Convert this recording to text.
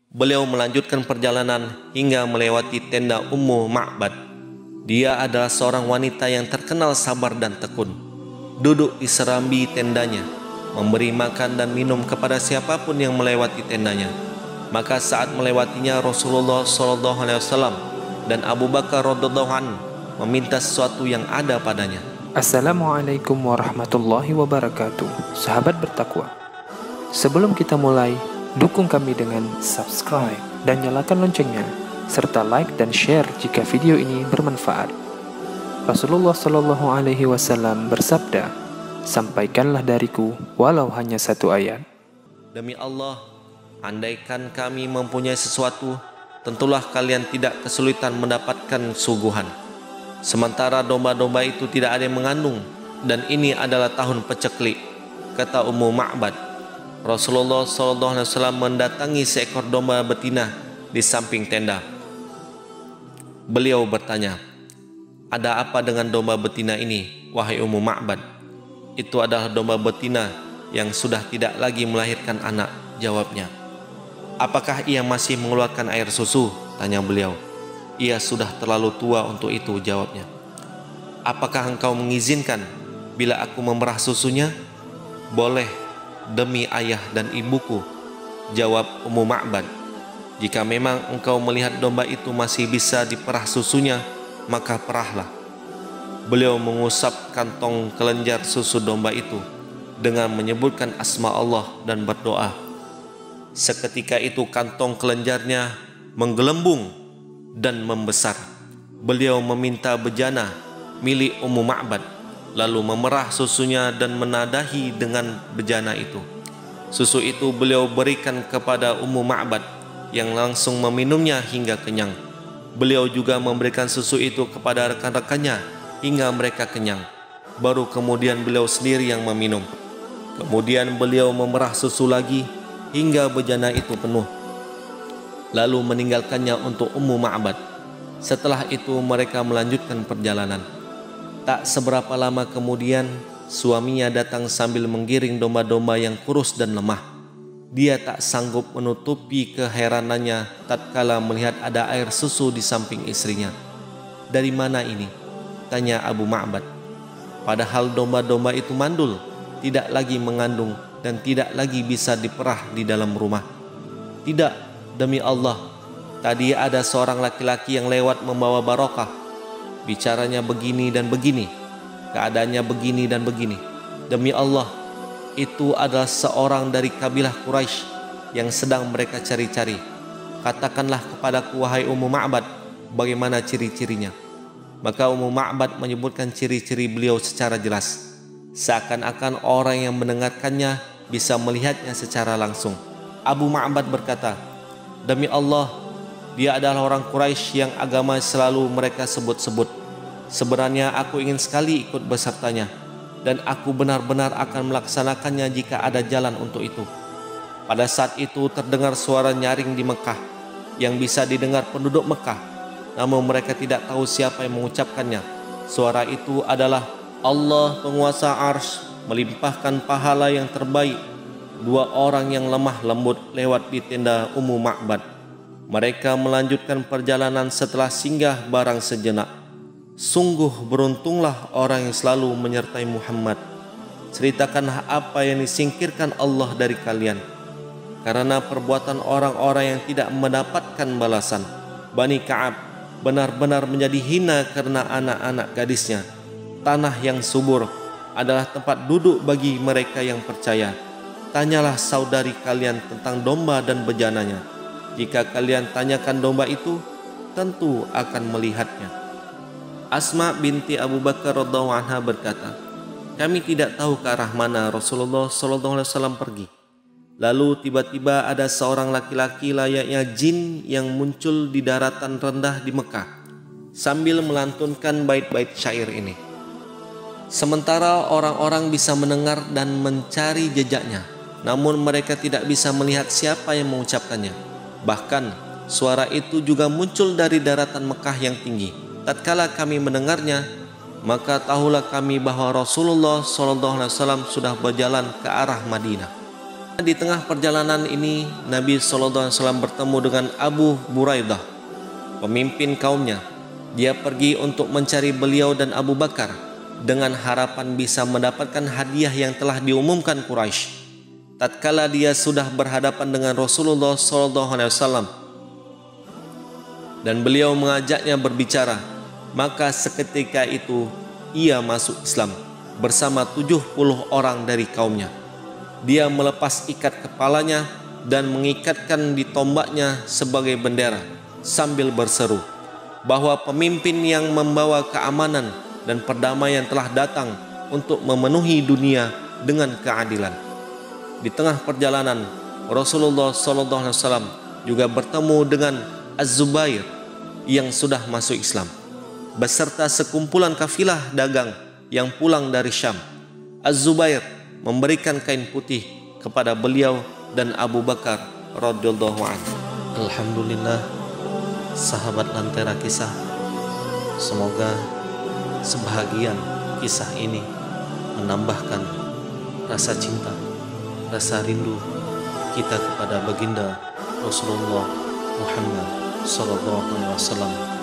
Beliau melanjutkan perjalanan hingga melewati tenda Ummu Ma'bad. Dia adalah seorang wanita yang terkenal sabar dan tekun. Duduk di serambi tendanya, memberi makan dan minum kepada siapapun yang melewati tendanya. Maka saat melewatinya, Rasulullah SAW dan Abu Bakar radhiyallahu anhu meminta sesuatu yang ada padanya. Assalamualaikum warahmatullahi wabarakatuh. Sahabat bertakwa, sebelum kita mulai, dukung kami dengan subscribe dan nyalakan loncengnya, serta like dan share jika video ini bermanfaat. Rasulullah Shallallahu Alaihi Wasallam bersabda, "Sampaikanlah dariku walau hanya satu ayat." Demi Allah, andaikan kami mempunyai sesuatu, tentulah kalian tidak kesulitan mendapatkan suguhan. Sementara domba-domba itu tidak ada yang mengandung, dan ini adalah tahun paceklik, kata Ummu Ma'bad. Rasulullah SAW mendatangi seekor domba betina di samping tenda. Beliau bertanya, "Ada apa dengan domba betina ini, wahai Ummu Ma'bad?" "Itu adalah domba betina yang sudah tidak lagi melahirkan anak," jawabnya. "Apakah ia masih mengeluarkan air susu?" tanya beliau. "Ia sudah terlalu tua untuk itu," jawabnya. "Apakah engkau mengizinkan bila aku memerah susunya?" "Boleh, demi ayah dan ibuku," jawab Ummu Ma'bad. "Jika memang engkau melihat domba itu masih bisa diperah susunya, maka perahlah." Beliau mengusap kantong kelenjar susu domba itu dengan menyebutkan asma Allah dan berdoa. Seketika itu kantong kelenjarnya menggelembung dan membesar. Beliau meminta bejana milik Ummu Ma'bad, lalu memerah susunya dan menadahi dengan bejana itu. Susu itu beliau berikan kepada Ummu Ma'bad yang langsung meminumnya hingga kenyang. Beliau juga memberikan susu itu kepada rekan-rekannya hingga mereka kenyang. Baru kemudian beliau sendiri yang meminum. Kemudian beliau memerah susu lagi hingga bejana itu penuh, lalu meninggalkannya untuk Ummu Ma'bad. Setelah itu mereka melanjutkan perjalanan. Tak seberapa lama kemudian, suaminya datang sambil menggiring domba-domba yang kurus dan lemah. Dia tak sanggup menutupi keheranannya tatkala melihat ada air susu di samping istrinya. "Dari mana ini?" tanya Abu Ma'bad. Padahal domba-domba itu mandul, tidak lagi mengandung dan tidak lagi bisa diperah di dalam rumah. "Tidak, demi Allah, tadi ada seorang laki-laki yang lewat membawa barokah. Bicaranya begini dan begini, keadaannya begini dan begini. Demi Allah, itu adalah seorang dari kabilah Quraisy yang sedang mereka cari-cari. Katakanlah kepadaku, wahai Ummu Ma'bad, bagaimana ciri-cirinya." Maka Ummu Ma'bad menyebutkan ciri-ciri beliau secara jelas, seakan-akan orang yang mendengarkannya bisa melihatnya secara langsung. Abu Ma'bad berkata, "Demi Allah, dia adalah orang Quraisy yang agama selalu mereka sebut-sebut. Sebenarnya aku ingin sekali ikut besertanya, dan aku benar-benar akan melaksanakannya jika ada jalan untuk itu." Pada saat itu terdengar suara nyaring di Mekah yang bisa didengar penduduk Mekah, namun mereka tidak tahu siapa yang mengucapkannya. Suara itu adalah, "Allah penguasa arsy melimpahkan pahala yang terbaik." Dua orang yang lemah lembut lewat di tenda Ummu Ma'bad. Mereka melanjutkan perjalanan setelah singgah barang sejenak. "Sungguh beruntunglah orang yang selalu menyertai Muhammad. Ceritakanlah apa yang disingkirkan Allah dari kalian, karena perbuatan orang-orang yang tidak mendapatkan balasan. Bani Ka'ab benar-benar menjadi hina karena anak-anak gadisnya. Tanah yang subur adalah tempat duduk bagi mereka yang percaya. Tanyalah saudari kalian tentang domba dan bejananya. Jika kalian tanyakan domba itu, tentu akan melihatnya." Asma binti Abu Bakar radhiyallahu anha berkata, "Kami tidak tahu ke arah mana Rasulullah SAW pergi. Lalu tiba-tiba ada seorang laki-laki layaknya jin yang muncul di daratan rendah di Mekah sambil melantunkan bait-bait syair ini. Sementara orang-orang bisa mendengar dan mencari jejaknya, namun mereka tidak bisa melihat siapa yang mengucapkannya. Bahkan suara itu juga muncul dari daratan Mekah yang tinggi. Tatkala kami mendengarnya, maka tahulah kami bahwa Rasulullah SAW sudah berjalan ke arah Madinah." Di tengah perjalanan ini, Nabi SAW bertemu dengan Abu Buraidah, pemimpin kaumnya. Dia pergi untuk mencari beliau dan Abu Bakar dengan harapan bisa mendapatkan hadiah yang telah diumumkan Quraisy. Tatkala dia sudah berhadapan dengan Rasulullah SAW dan beliau mengajaknya berbicara, maka seketika itu ia masuk Islam bersama 70 orang dari kaumnya. Dia melepas ikat kepalanya dan mengikatkan di tombaknya sebagai bendera sambil berseru bahwa pemimpin yang membawa keamanan dan perdamaian telah datang untuk memenuhi dunia dengan keadilan. Di tengah perjalanan, Rasulullah SAW juga bertemu dengan Az-Zubair yang sudah masuk Islam beserta sekumpulan kafilah dagang yang pulang dari Syam. Az-Zubair memberikan kain putih kepada beliau dan Abu Bakar radhiyallahu anhu. Alhamdulillah, sahabat Lentera Kisah, semoga sebahagian kisah ini menambahkan rasa cinta, rasa rindu kita kepada baginda Rasulullah Muhammad sallallahu alaihi wasallam